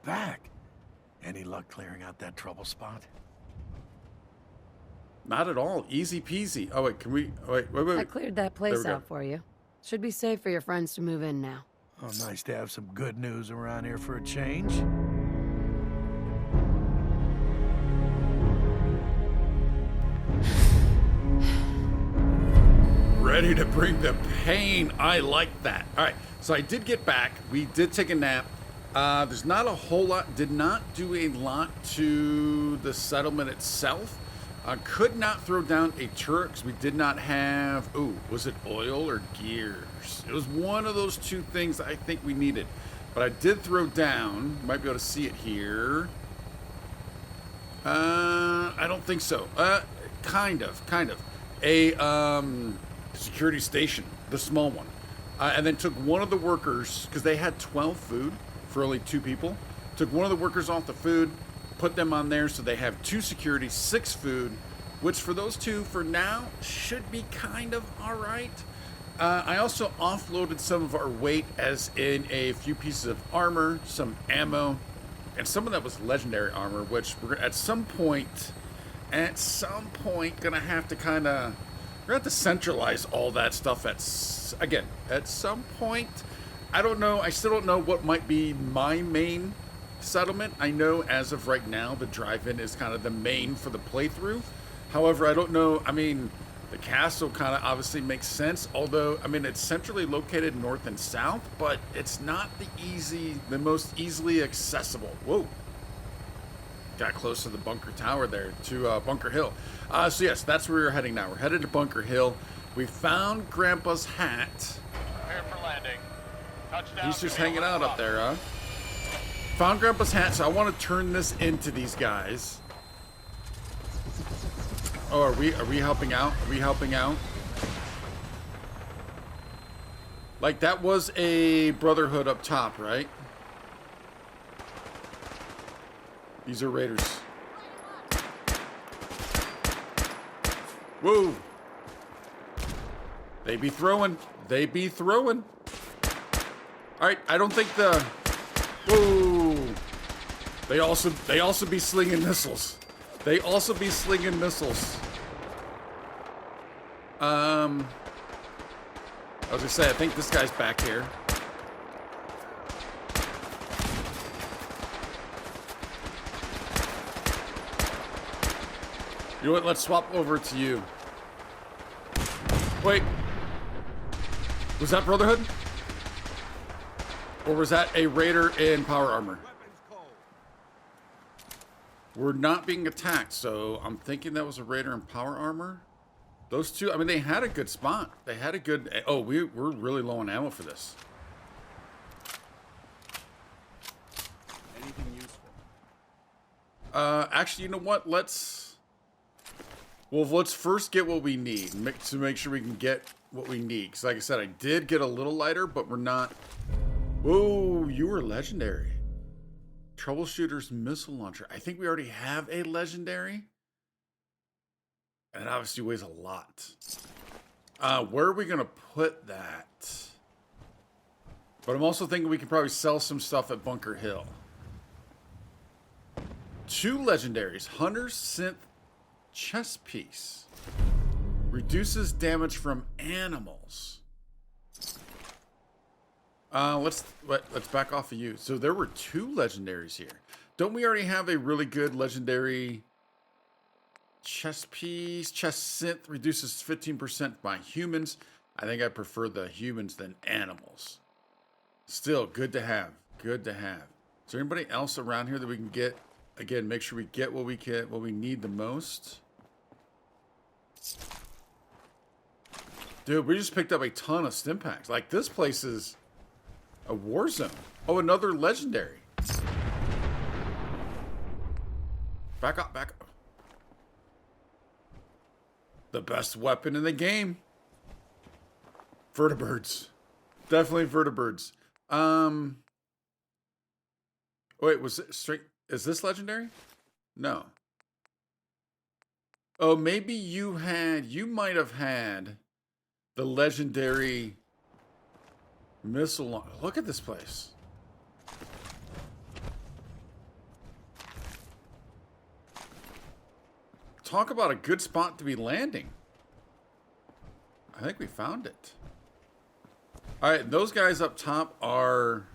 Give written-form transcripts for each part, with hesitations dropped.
back. Any luck clearing out that trouble spot? Not at all. Easy peasy. Oh, wait, can we... Wait. I cleared that place out for you. Should be safe for your friends to move in now. Oh, nice to have some good news around here for a change. Ready to bring the pain. I like that. All right, so I did get back. We did take a nap. There's not a whole lot. Did not do a lot to the settlement itself. Could not throw down a turret because we did not have... Ooh, was it oil or gears? It was one of those two things I think we needed. But I did throw down... You might be able to see it here. I don't think so. Kind of. A security station, the small one. And then took one of the workers, because they had 12 food for only 2 people. Took one of the workers off the food, put them on there so they have 2 security, 6 food, which for those 2 for now should be kind of all right. I also offloaded some of our weight, as in a few pieces of armor, some ammo, and some of that was legendary armor, which we're at some point gonna have to kind of... We're going to have to centralize all that stuff at some point. I don't know. I still don't know what might be my main settlement. I know as of right now, the drive-in is kind of the main for the playthrough. However, I don't know. I mean, the castle kind of obviously makes sense. Although, I mean, it's centrally located north and south, but it's not the most easily accessible. Whoa. Got close to the bunker tower there, to Bunker Hill. So yes, that's where we're heading now. We're headed to Bunker Hill. We found Grandpa's hat. Prepare for landing. Touchdown. He's just hanging out up there, huh? Found Grandpa's hat, so I want to turn this into these guys. Oh, are we helping out? Are we helping out? Like, that was a brotherhood up top, right? These are raiders. Whoa. They be throwing. Alright, I don't think the... Whoa. They also be slinging missiles. I was gonna say, I think this guy's back here. You know what? Let's swap over to you. Wait. Was that Brotherhood? Or was that a raider in power armor? We're not being attacked, so I'm thinking that was a raider in power armor. Those two, I mean, they had a good spot. They had a good... Oh, we're really low on ammo for this. Anything useful? Actually, you know what? Let's first get what we need to make sure we can get what we need. Because like I said, I did get a little lighter, but we're not... Whoa, you were legendary. Troubleshooter's missile launcher. I think we already have a legendary. And it obviously weighs a lot. Where are we going to put that? But I'm also thinking we can probably sell some stuff at Bunker Hill. 2 legendaries. Hunter's Synth chest piece. Reduces damage from animals. Let's back off of you. So there were 2 legendaries here. Don't we already have a really good legendary chest piece? Chest synth reduces 15% by humans. I think I prefer the humans than animals. Still, good to have. Good to have. Is there anybody else around here that we can get? Again, make sure we get what we need the most. Dude, we just picked up a ton of stim packs. Like, this place is a war zone. Oh, another legendary. Back up, back up. The best weapon in the game. Vertibirds. Definitely vertibirds. Wait, was it straight? Is this legendary? No. Oh, maybe you might have had the legendary missile. Look at this place. talk about a good spot to be landing. I think we found it. All right, those guys up top are...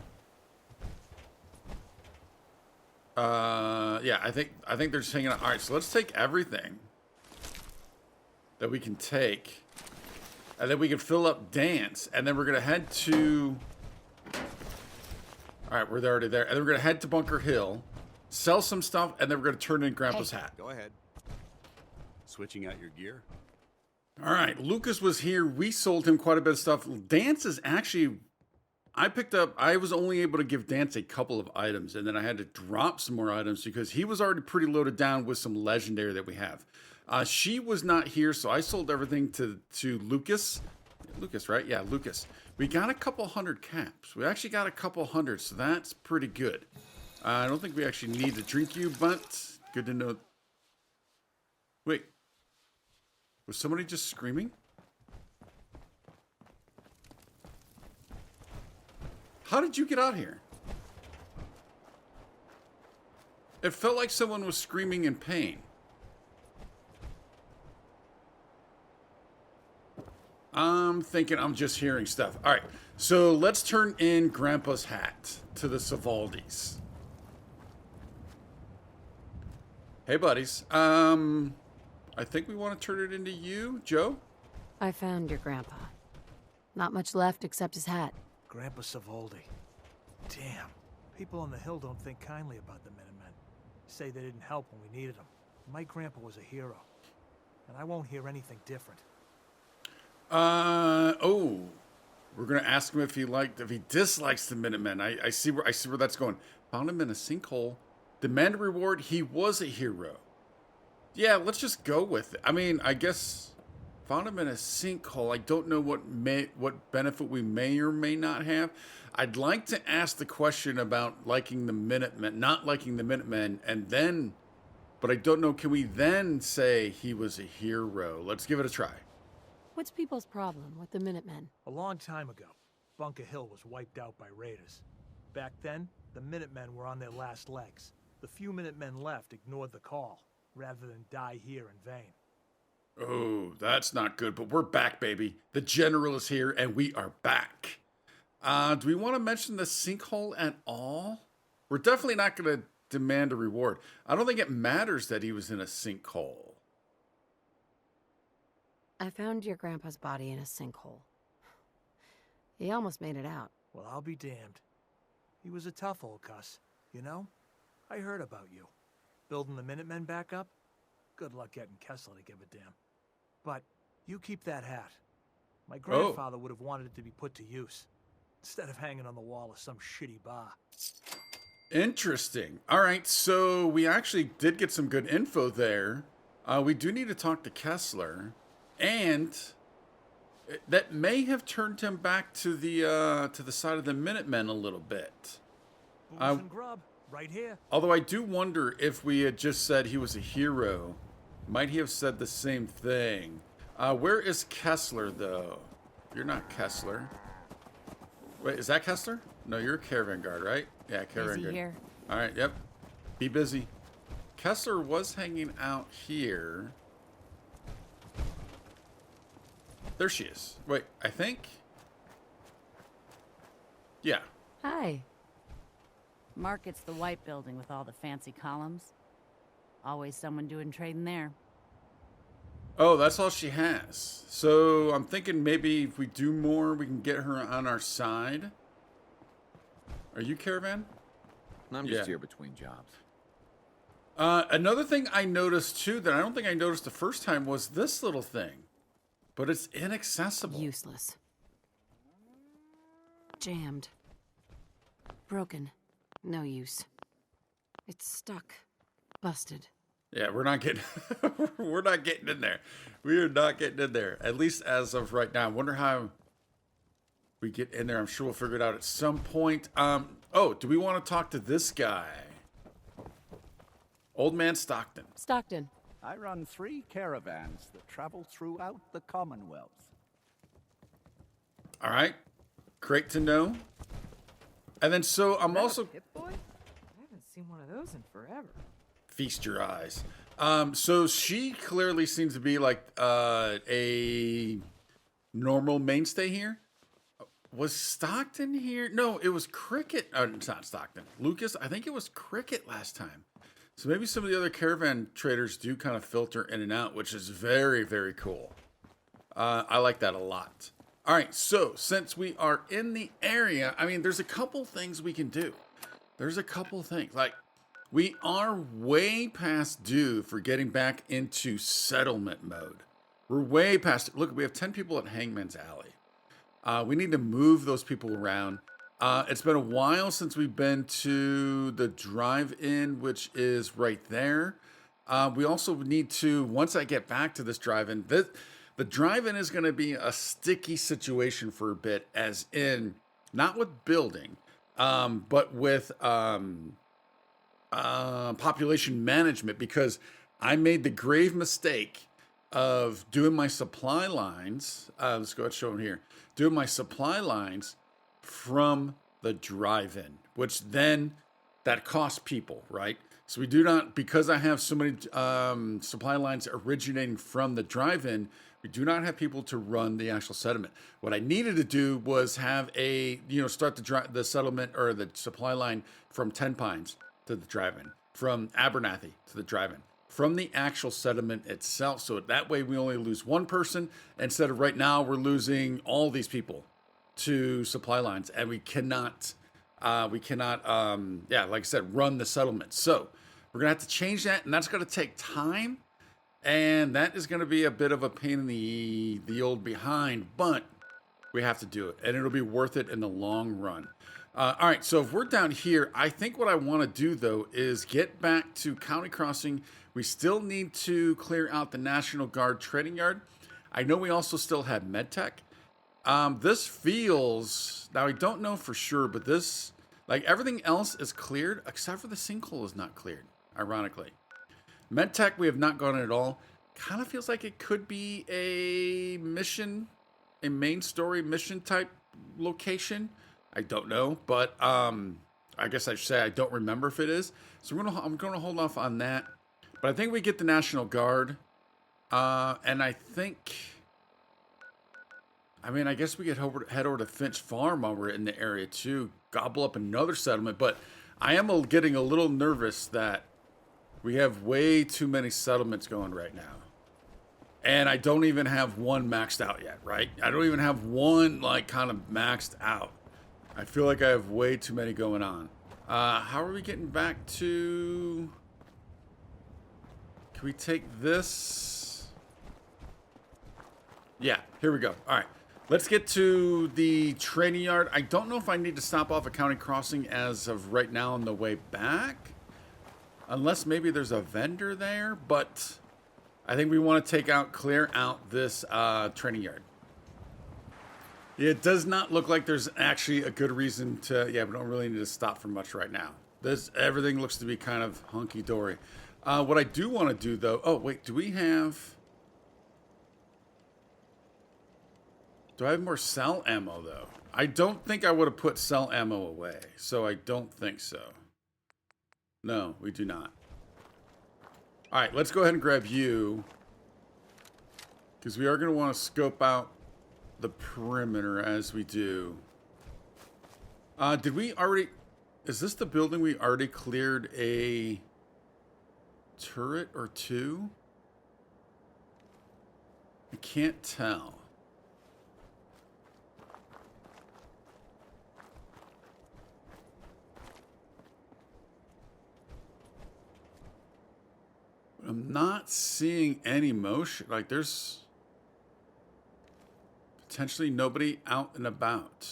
yeah, I think they're just hanging out. All right, so let's take everything that we can take. And then we can fill up Dance. And then we're going to head to... All right, we're already there. And then we're going to head to Bunker Hill. Sell some stuff. And then we're going to turn in Grandpa's hat. Go ahead. Switching out your gear. All right, Lucas was here. We sold him quite a bit of stuff. Dance is actually... I was only able to give Dance a couple of items. And then I had to drop some more items because he was already pretty loaded down with some legendary that we have. She was not here, so I sold everything to Lucas. Lucas, right? Yeah, Lucas. We got a couple hundred caps. We actually got a couple hundred, so that's pretty good. I don't think we actually need to drink you, but good to know. Wait. Was somebody just screaming? How did you get out here? It felt like someone was screaming in pain. I'm thinking I'm just hearing stuff. All right, so let's turn in Grandpa's hat to the Savaldis. Hey, buddies. I think we want to turn it into you, Joe. I found your grandpa. Not much left except his hat. Grandpa Savoldi. Damn. People on the hill don't think kindly about the Minutemen. Say they didn't help when we needed them. My grandpa was a hero. And I won't hear anything different. Oh. We're gonna ask him if he dislikes the Minutemen. I see where that's going. Found him in a sinkhole. Demand a reward. He was a hero. Yeah, let's just go with it. I mean, I guess found him in a sinkhole. I don't know what benefit we may or may not have. I'd like to ask the question about liking the Minutemen, not liking the Minutemen, and then, but I don't know. Can we then say he was a hero? Let's give it a try. What's people's problem with the Minutemen? A long time ago, Bunker Hill was wiped out by raiders. Back then, the Minutemen were on their last legs. The few Minutemen left ignored the call, rather than die here in vain. Oh, that's not good, but we're back, baby. The General is here, and we are back. Do we want to mention the sinkhole at all? We're definitely not going to demand a reward. I don't think it matters that he was in a sinkhole. I found your grandpa's body in a sinkhole. He almost made it out. Well, I'll be damned. He was a tough old cuss, you know? I heard about you. Building the Minutemen back up? Good luck getting Kessler to give a damn. But you keep that hat. My grandfather would have wanted it to be put to use, instead of hanging on the wall of some shitty bar. Interesting. All right, so we actually did get some good info there. We do need to talk to Kessler, and that may have turned him back to the side of the Minutemen a little bit. Booze and grub, right here. Although I do wonder if we had just said he was a hero, might he have said the same thing? Where is Kessler, though? You're not Kessler. Wait, is that Kessler? No, you're a caravan guard, right? Yeah, caravan guard. Here. All right, yep. Be busy. Kessler was hanging out here. There she is. Wait, I think. Yeah. Hi. Market's the white building with all the fancy columns. Always someone doing trading there. Oh, that's all she has. So I'm thinking maybe if we do more, we can get her on our side. Are you caravan? I'm just here between jobs. Another thing I noticed too that I don't think I noticed the first time was this little thing, but it's inaccessible. Useless. Jammed. Broken. No use. It's stuck. Busted. Yeah, we're not getting we're not getting in there. We are not getting in there. At least as of right now. I wonder how we get in there. I'm sure we'll figure it out at some point. Oh, do we want to talk to this guy? Old man Stockton. Stockton. I run 3 caravans that travel throughout the Commonwealth. All right. Great to know. And then so I'm also Pip-Boy? I haven't seen one of those in forever. feast your eyes. So she clearly seems to be like a normal mainstay here. Was Stockton here? No, it was Cricket. It's not Stockton. Lucas, I think it was Cricket last time. So maybe some of the other caravan traders do kind of filter in and out, which is very, very cool. I like that a lot. All right, so since we are in the area, I mean, there's a couple things we can do. There's a couple things. Like, we are way past due for getting back into settlement mode. We're way past it. Look, we have 10 people at Hangman's Alley. We need to move those people around. It's been a while since we've been to the drive-in, which is right there. We also need to, once I get back to this drive-in, the drive-in is going to be a sticky situation for a bit, as in, not with building, but with population management, because I made the grave mistake of doing my supply lines. Let's go ahead and show them here. Doing my supply lines from the drive-in, which then that costs people, right? So we do not, because I have so many supply lines originating from the drive-in, we do not have people to run the actual settlement. What I needed to do was have start the settlement or the supply line from 10 Pines to the drive-in, from Abernathy to the drive-in, from the actual settlement itself. So that way we only lose one person instead of right now we're losing all these people to supply lines, and we cannot, like I said, run the settlement. So we're gonna have to change that, and that's gonna take time, and that is gonna be a bit of a pain in the old behind, but we have to do it, and it'll be worth it in the long run. All right, so if we're down here, I think what I want to do, though, is get back to County Crossing. We still need to clear out the National Guard trading yard. I know we also still have MedTech. This feels... Now, I don't know for sure, but this... Like, everything else is cleared, except for the sinkhole is not cleared, ironically. MedTech, we have not gone in at all. Kind of feels like it could be a mission, a main story mission type location. I don't know, but I guess I should say I don't remember if it is. So I'm going to hold off on that. But I think we get the National Guard. And I think... I mean, I guess we could head over to Finch Farm while we're in the area, too. Gobble up another settlement. But I am getting a little nervous that we have way too many settlements going right now. And I don't even have one maxed out yet, right? I don't even have one, like, kind of maxed out. I feel like I have way too many going on. How are we getting back to... Can we take this? Yeah, here we go. All right. Let's get to the training yard. I don't know if I need to stop off at County Crossing as of right now on the way back. Unless maybe there's a vendor there. But I think we want to clear out this training yard. It does not look like there's actually a good reason to... Yeah, we don't really need to stop for much right now. Everything looks to be kind of hunky-dory. What I do want to do, though... Oh, wait, do we have... Do I have more cell ammo, though? I don't think I would have put cell ammo away, so I don't think so. No, we do not. All right, let's go ahead and grab you. Because we are going to want to scope out the perimeter as we do. Did we already... Is this the building we already cleared a turret or two? I can't tell. I'm not seeing any motion. Like, there's potentially nobody out and about.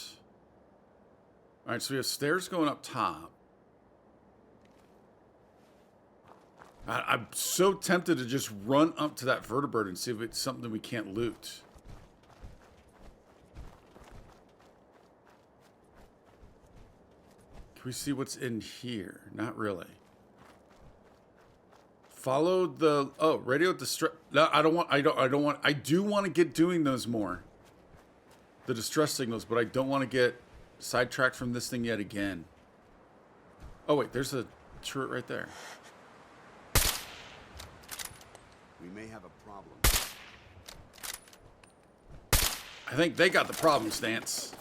All right, so we have stairs going up top. I'm so tempted to just run up to that vertebrate and see if it's something we can't loot. Can we see what's in here? Not really. Follow the radio distress. No, I do want to get doing those more. The distress signals, but I don't want to get sidetracked from this thing yet again. Oh wait, there's a turret right there. We may have a problem. I think they got the problem stance.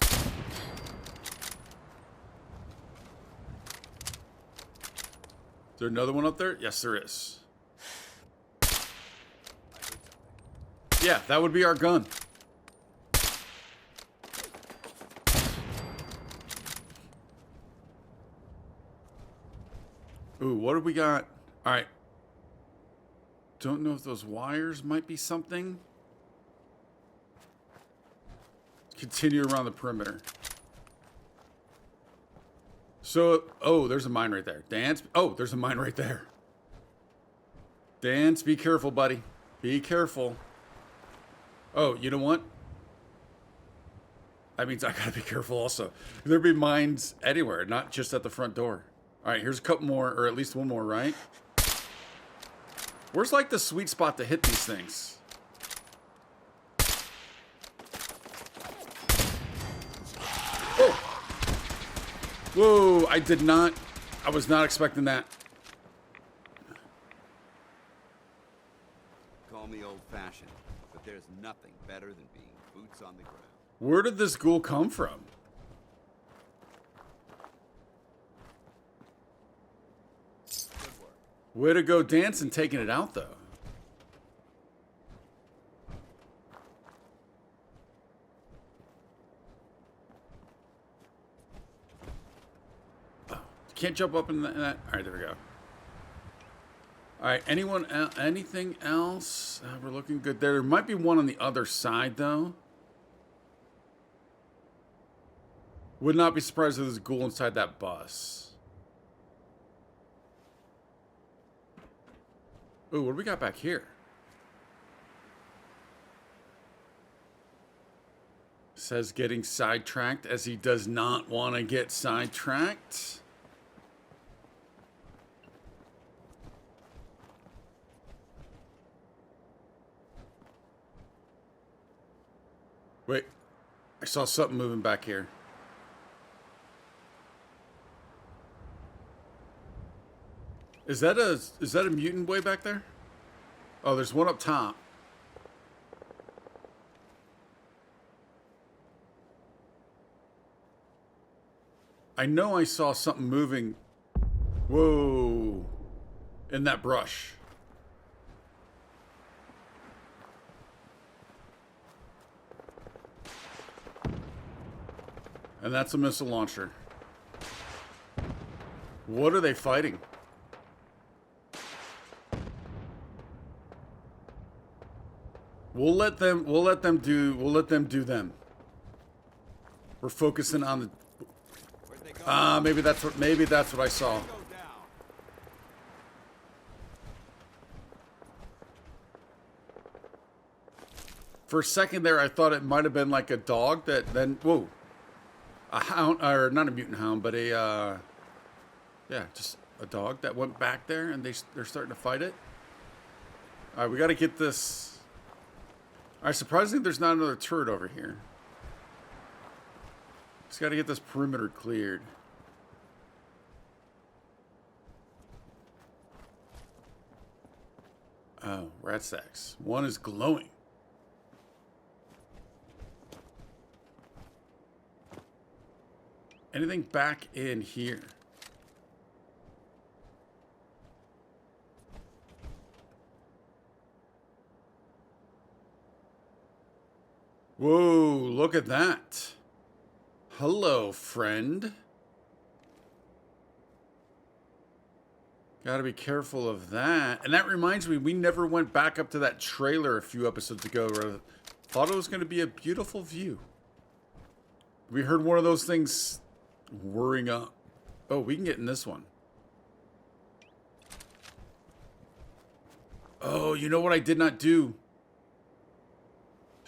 Is there another one up there? Yes, there is. Yeah, that would be our gun. Ooh, what do we got? All right. Don't know if those wires might be something. Continue around the perimeter. So, oh, there's a mine right there. Dance. Oh, there's a mine right there. Dance, be careful, buddy. Be careful. Oh, you know what? That means I gotta be careful also. There'd be mines anywhere, not just at the front door. All right, here's a couple more, or at least one more, right? Where's like the sweet spot to hit these things? Oh! Whoa, I was not expecting that. Call me old-fashioned, but there's nothing better than being boots on the ground. Where did this ghoul come from? Good work. Way to go dancing, taking it out, though. Oh, you can't jump up in that. All right, there we go. All right, anything else? We're looking good there. There might be one on the other side, though. Would not be surprised if there's a ghoul inside that bus. Ooh, what do we got back here? Says getting sidetracked, as he does not want to get sidetracked. Wait, I saw something moving back here. Is that a mutant way back there? Oh, there's one up top. I know I saw something moving. Whoa. In that brush. And that's a missile launcher. What are they fighting? We'll let them do them. We're focusing on the maybe that's what I saw. For a second there I thought it might have been like a dog that then whoa. A hound, or not a mutant hound, but a yeah, just a dog that went back there and they're starting to fight it. All right, we got to get this. All right, surprisingly, there's not another turret over here. Just got to get this perimeter cleared. Oh, rat sacks. One is glowing. Anything back in here? Whoa, look at that. Hello, friend. Gotta be careful of that. And that reminds me, we never went back up to that trailer a few episodes ago where I thought it was going to be a beautiful view. We heard one of those things whirring up. Oh, we can get in this one. Oh, you know what I did not do?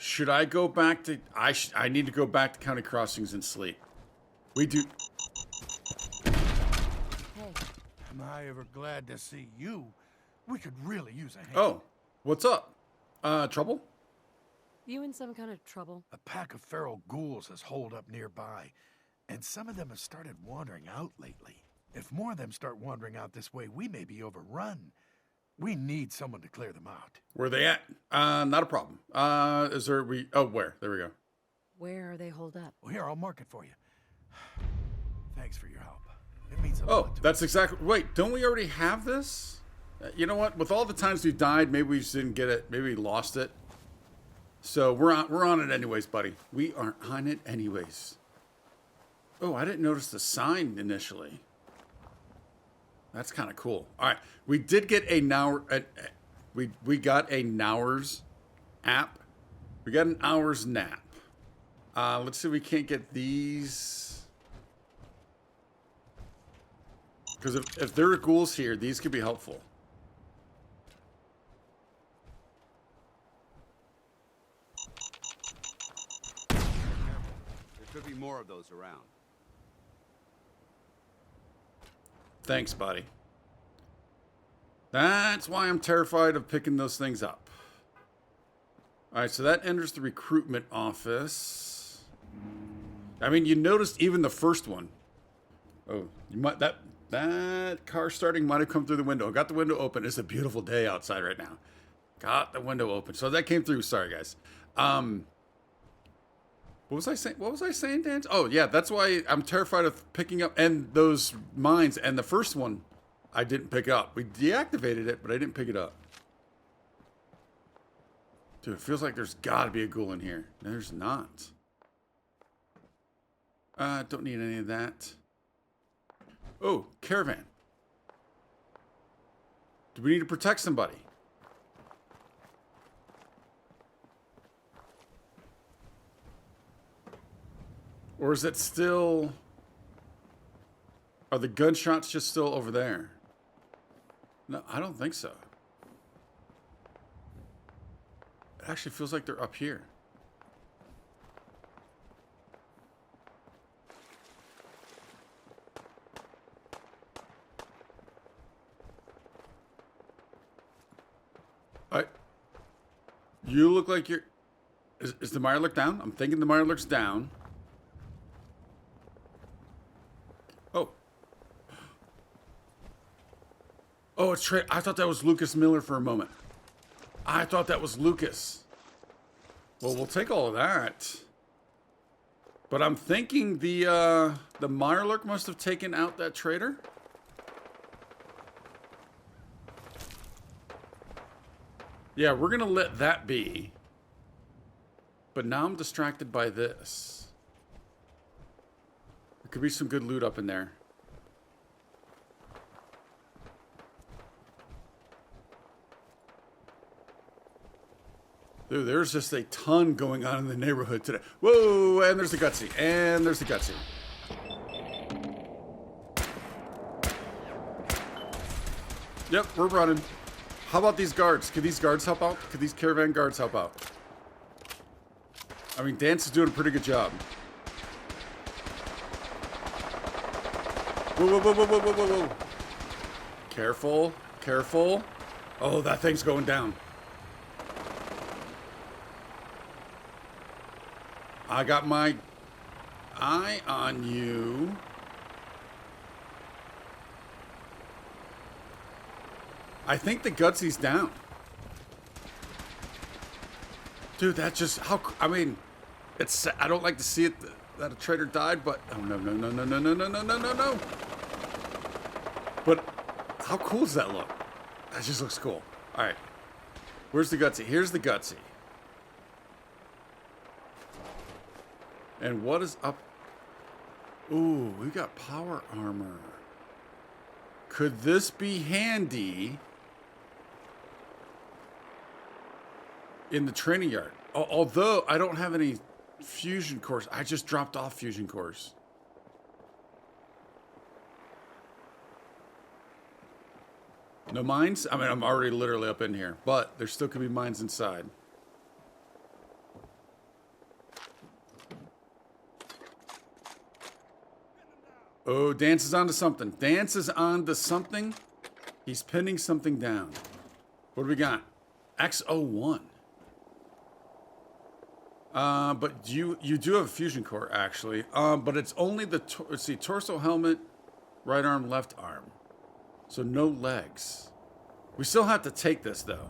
Should I go back to... I need to go back to County Crossings and sleep. We do... Hey. Am I ever glad to see you? We could really use a hand. Oh, what's up? Trouble? You in some kind of trouble? A pack of feral ghouls has holed up nearby, and some of them have started wandering out lately. If more of them start wandering out this way, we may be overrun. We need someone to clear them out. Where are they at? Not a problem. Is there where? There we go. Where are they holed up? Well, here, I'll mark it for you. Thanks for your help. It means a Oh, lot to that's us. exactly. Wait, don't we already have this? You know what? With all the times we've died, maybe we just didn't get it. Maybe we lost it. So we're on it anyways, buddy. We are on it anyways. Oh, I didn't notice the sign initially. That's kind of cool. All right, we did get a we got a Nowers app. We got an hour's nap. Let's see if we can't get these. Because if there are ghouls here, these could be helpful. There could be more of those around. Thanks, buddy. That's why I'm terrified of picking those things up. All right, so that enters the recruitment office. I mean, you noticed even the first one. Oh, you might that car starting might have come through the window. Got the window open. It's a beautiful day outside right now. Got the window open. So that came through. Sorry, guys. What was I saying? What was I saying, Dan? Oh, yeah, that's why I'm terrified of picking up and those mines. And the first one, I didn't pick up. We deactivated it, but I didn't pick it up. Dude, it feels like there's got to be a ghoul in here. No, there's not. Don't need any of that. Oh, caravan. Do we need to protect somebody? Or is it still... Are the gunshots just still over there? No, I don't think so. It actually feels like they're up here. You look like you're... Is the Mirelurk down? I'm thinking the Mirelurk's down. Oh. Oh, it's Trey. I thought that was Lucas Miller for a moment. I thought that was Lucas. Well, we'll take all of that. But I'm thinking the Mirelurk must have taken out that traitor. Yeah, we're going to let that be. But now I'm distracted by this. There could be some good loot up in there. Dude, there's just a ton going on in the neighborhood today. Whoa, and there's the gutsy. And there's the gutsy. Yep, we're running. How about these guards? Could these guards help out? Could these caravan guards help out? I mean, Dance is doing a pretty good job. Whoa, whoa, whoa, whoa, whoa, whoa, whoa, whoa. Careful, careful. Oh, that thing's going down. I got my eye on you. I think the gutsy's down. Dude, that's just how... I mean, it's... I don't like to see it that a traitor died, but... Oh, no, no, no, no, no, no, no, no, no, no, no. But how cool does that look? That just looks cool. All right. Where's the gutsy? Here's the gutsy. And what is up? Ooh, we got power armor. Could this be handy in the training yard? Although I don't have any fusion cores. I just dropped off fusion cores. No mines? I mean, I'm already literally up in here, but there still could be mines inside. Oh, Dance is onto something. Dance is onto something. He's pinning something down. What do we got? X01. But you do have a fusion core, actually. But it's only the... Let's see. Torso, helmet, right arm, left arm. So no legs. We still have to take this, though.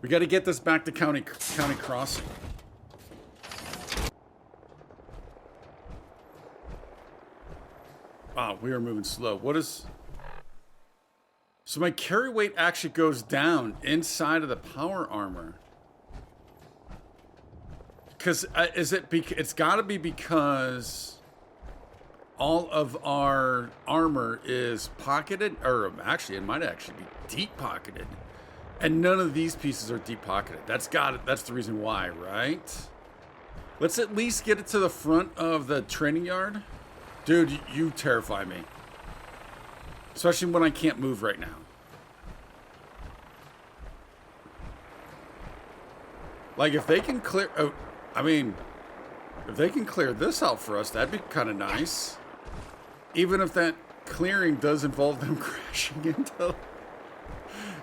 We got to get this back to County Crossing. Wow, we are moving slow. What is... So my carry weight actually goes down inside of the power armor. Because, it's got to be because all of our armor is pocketed, or actually, it might actually be deep pocketed. And none of these pieces are deep pocketed. That's the reason why, right? Let's at least get it to the front of the training yard. Dude, you terrify me. Especially when I can't move right now. Like, if they can clear... Oh, I mean, if they can clear this out for us, that'd be kind of nice. Even if that clearing does involve them crashing into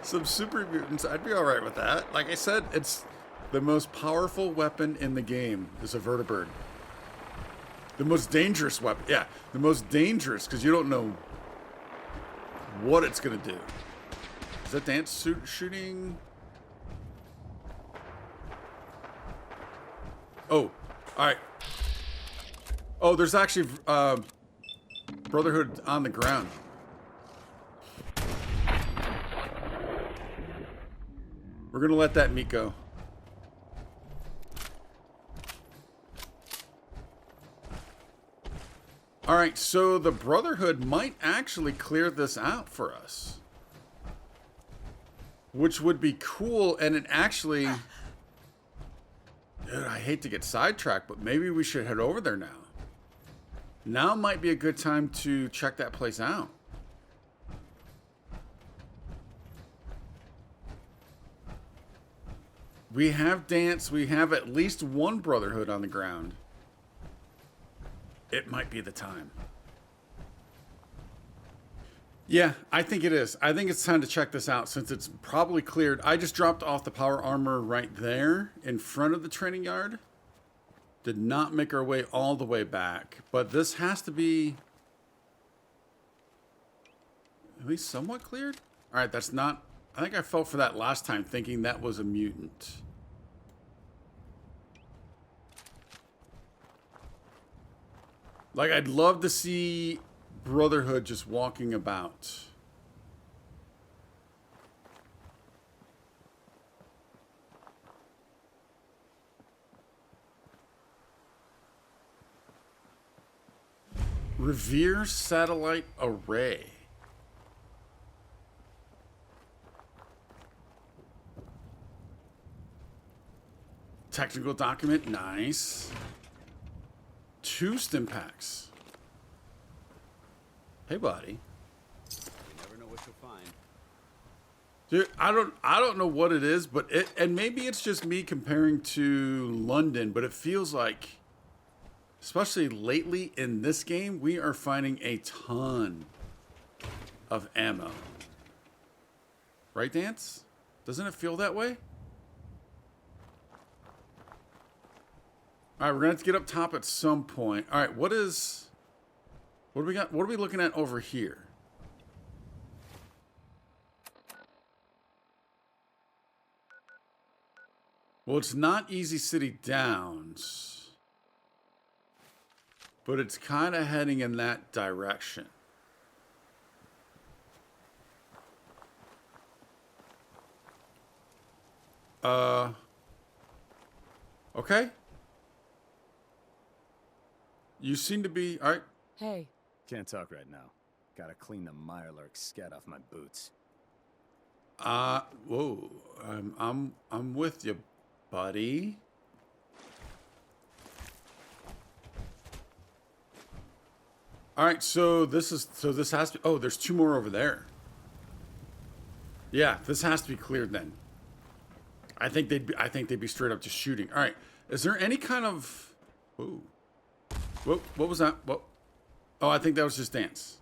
some super mutants, I'd be alright with that. Like I said, it's the most powerful weapon in the game is a vertibird. The most dangerous weapon. Yeah, the most dangerous, because you don't know what it's going to do. Is that dance shooting? Oh, alright. Oh, there's actually Brotherhood on the ground. We're going to let that meat go. Alright, so the Brotherhood might actually clear this out for us. Which would be cool, and it actually... Dude, I hate to get sidetracked, but maybe we should head over there now. Now might be a good time to check that place out. We have dance. We have at least one Brotherhood on the ground. It might be the time. Yeah, I think it is. I think it's time to check this out since it's probably cleared. I just dropped off the power armor right there in front of the training yard. Did not make our way all the way back. But this has to be at least somewhat cleared. All right, that's not... I think I fell for that last time thinking that was a mutant. Like, I'd love to see Brotherhood just walking about. Revere Satellite Array. Technical document, nice. 2 stim packs. Hey, buddy. You never know what you'll find. Dude, I don't know what it is, but and maybe it's just me comparing to London, but it feels like, especially lately in this game, we are finding a ton of ammo. Right, Dance? Doesn't it feel that way? All right, we're gonna have to get up top at some point. All right, what do we got? What are we looking at over here? Well, it's not Easy City Downs, but it's kind of heading in that direction. Okay. You seem to be... All right. Hey. Can't talk right now. Gotta clean the Mirelurk scat off my boots. Whoa. I'm with you, buddy. All right, so this has to... Oh, there's 2 more over there. Yeah, this has to be cleared then. I think they'd be straight up just shooting. All right. Is there any kind of... Ooh. What was that? What? Oh, I think that was just dance.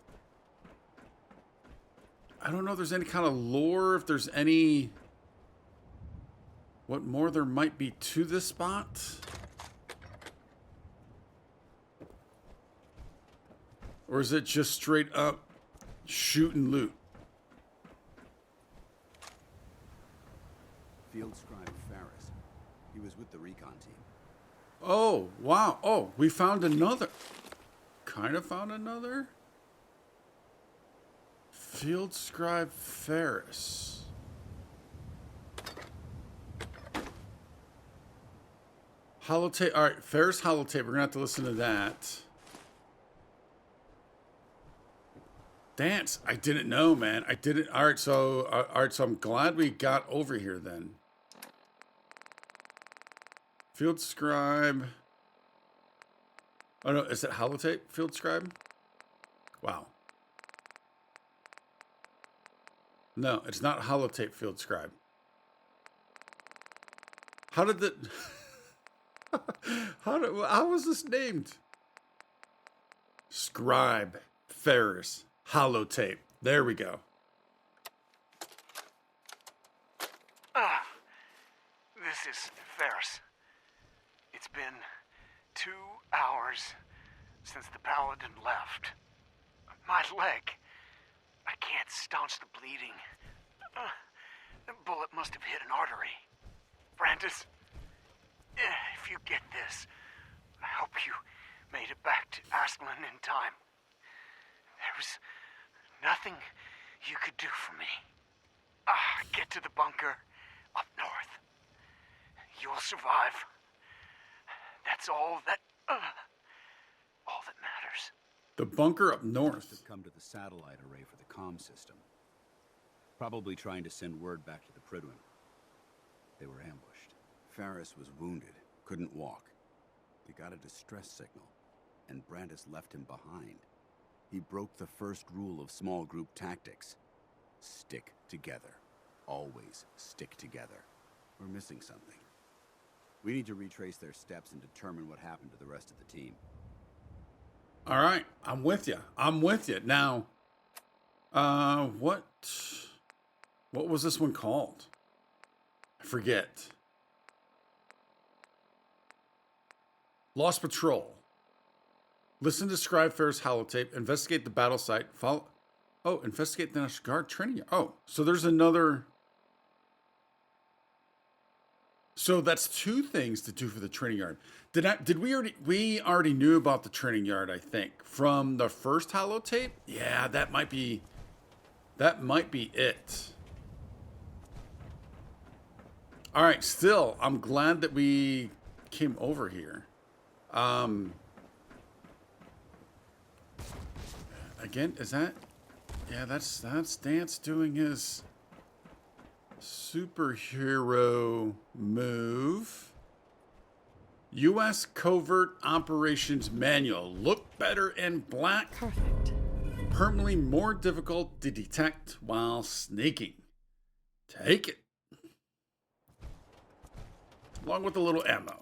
I don't know if there's any kind of lore, if there's any... What more there might be to this spot? Or is it just straight up shoot and loot? Field Scribe Ferris. He was with the recon team. Oh, wow. Oh, we found another. Kind of found another. Field Scribe Ferris. Holotape. All right, Ferris holotape. We're going to have to listen to that. Dance. I didn't know, man. I didn't. All right, so I'm glad we got over here then. Field Scribe. Oh no, is it holotape? Field Scribe? Wow. No, it's not holotape Field Scribe. How did the how was this named? Scribe Ferris holotape. There we go. This is Ferris. It's been 2 hours since the paladin left. My leg. I can't staunch the bleeding. The bullet must have hit an artery. Brandis, if you get this, I hope you made it back to Aslan in time. There was nothing you could do for me. Get to the bunker up north. You'll survive. That's all that matters. The bunker up north. Have come to the satellite array for the comm system. Probably trying to send word back to the Pridwin. They were ambushed. Ferris was wounded, couldn't walk. They got a distress signal, and Brandis left him behind. He broke the first rule of small group tactics. Stick together. Always stick together. We're missing something. We need to retrace their steps and determine what happened to the rest of the team. All right, I'm with you. I'm with you. Now, what was this one called? I forget. Lost Patrol. Listen to Scribe Ferris holotape. Investigate the battle site. Follow. Oh, investigate the National Guard training. Oh, so there's another. So that's 2 things to do for the training yard. Did we already knew about the training yard, I think, from the first holotape? Yeah, that might be it. All right, still, I'm glad that we came over here. Again, is that? Yeah, that's Dance doing his superhero move. U.S. Covert Operations Manual. Look better in black. Perfect. Permanently more difficult to detect while sneaking. Take it. Along with a little ammo.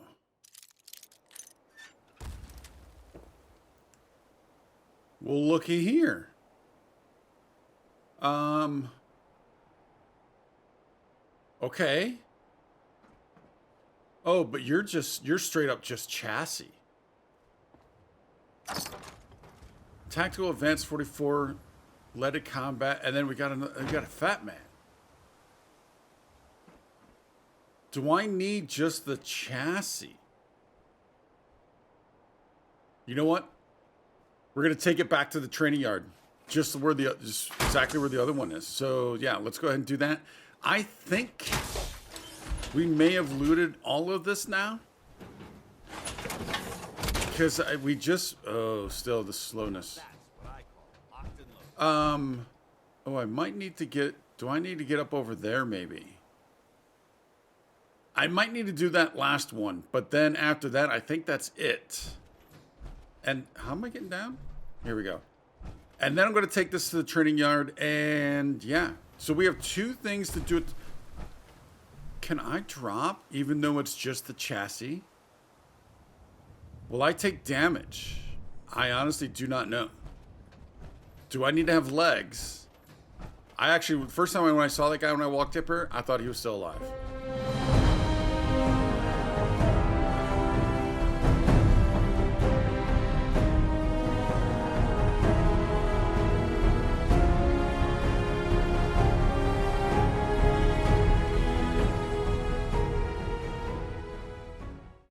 Well, looky here. Okay. Oh, but you're straight up just chassis. Tactical Advanced 44, leaded combat, and then we got a fat man. Do I need just the chassis? You know what? We're gonna take it back to the training yard, just exactly where the other one is. So yeah, let's go ahead and do that. I think we may have looted all of this now, because we just still the slowness. Oh, I might need to get. Do I need to get up over there? Maybe. I might need to do that last one, but then after that, I think that's it. And how am I getting down? Here we go. And then I'm going to take this to the training yard, and yeah. So we have 2 things to do. Can I drop, even though it's just the chassis? Will I take damage? I honestly do not know. Do I need to have legs? I actually, first time when I saw that guy when I walked up here, I thought he was still alive.